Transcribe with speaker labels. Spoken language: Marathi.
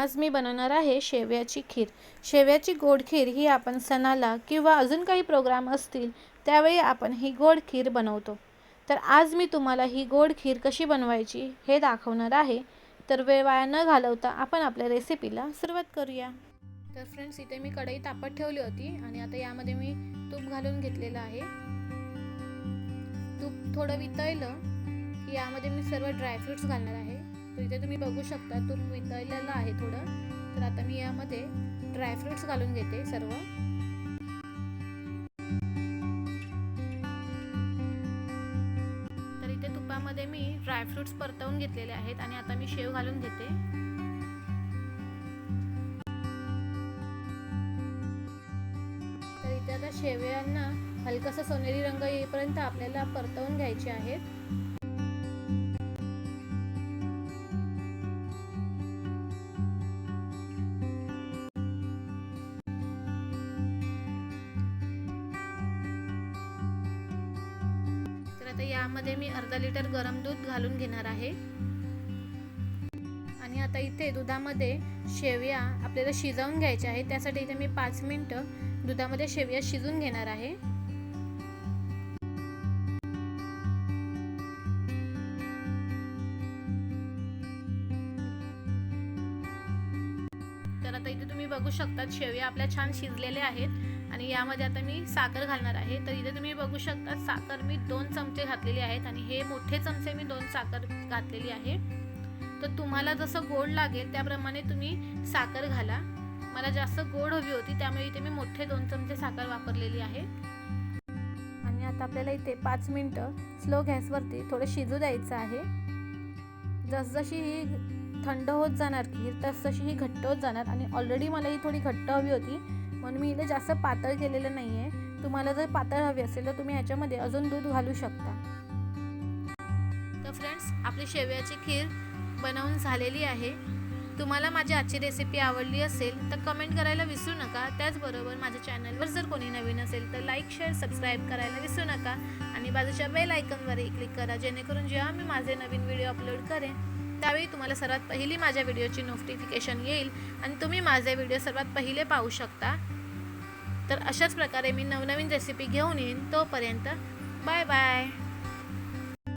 Speaker 1: आज मी बनवणार आहे शेवयाची खीर। शेवयाची गोड खीर ही आपण सणाला किंवा अजून काही प्रोग्राम असतील त्यावेळी आपण ही गोड खीर बनवतो। तर आज मी तुम्हाला ही गोड खीर कशी बनवायची हे दाखवणार आहे। तर वेळ वाया न घालवता आपण आपल्या रेसिपीला सुरुवात करूया। तर फ्रेंड्स, इथे मी कढई तापत ठेवली होती आणि आता यामध्ये मी तूप घालून घेतलेलं आहे। तूप थोडं वितळलं की यामध्ये मी सर्व ड्रायफ्रुट्स घालणार आहे। तर इथे तुम्ही बघू शकता तूप वितळलेलं आहे थोडं। तर आता मी यामध्ये ड्रायफ्रुट्स घालून घेते सर्व। तर इथे तुपामध्ये मी ड्रायफ्रुट्स परतवून घेतलेले आहेत आणि आता मी शेव घालून घेते। तर इथे आता शेवयांना हलकासा सोनेरी रंग येईपर्यंत आपल्याला परतवून घ्यायचे आहेत। तर आता यामध्ये मी अर्धा लिटर गरम दूध घालून घेणार आहे आणि आता इथे दुधामध्ये शेवया आपल्याला शिजवून घ्यायच्या आहेत। त्यासाठी इथे मी 5 मिनिटं दुधामध्ये शेवया शिजवून घेणार आहे। तर आता इथे तुम्ही बघू शकता शेवया आपल्या छान शिजलेल्या आहेत आणि यामध्ये आता मी साखर घालणार आहे। तर इथे तुम्ही बघू शकता साखर मी 2 चमचे घातलेली आहेत आणि हे मोठे चमचे मी 2 साखर घातलेली आहे। तर तुम्हाला जसं गोड लागेल त्याप्रमाणे तुम्ही साखर घाला। मला जास्त गोड हवी होती त्यामुळे इथे मी मोठे 2 चमचे साखर वापरलेली आहे। आणि आता आपल्याला इथे 5 मिनिटं स्लो गॅसवरती थोडं शिजू द्यायचं आहे। जसजशी ही थंड होत जाणार खीर तसतशी ही घट्ट होत जाणार आणि ऑलरेडी मला ही थोडी घट्ट हवी होती म्हणून मी इथे जास्त पातळ केलेलं नाही आहे। तुम्हाला जर पातळ हवी असेल तर तुम्ही ह्याच्यामध्ये अजून दूध घालू शकता। तर फ्रेंड्स, आपली शेवयाची खीर बनवून झालेली आहे। तुम्हाला माझी आजची रेसिपी आवडली असेल तर कमेंट करायला विसरू नका। त्याचबरोबर माझ्या चॅनलवर जर कोणी नवीन असेल तर लाईक शेअर सबस्क्राईब करायला विसरू नका आणि बाजूच्या बेल आयकॉनवरही क्लिक करा, जेणेकरून जेव्हा मी माझे नवीन व्हिडिओ अपलोड करेन त्यावेळी तुम्हाला सर्वात पहिली माझ्या व्हिडिओची नोटिफिकेशन येईल आणि तुम्ही माझे व्हिडिओ सर्वात पहिले पाहू शकता। तर अशाच प्रकारे मी नवनवीन रेसिपी घेऊन येईन। तोपर्यंत बाय बाय।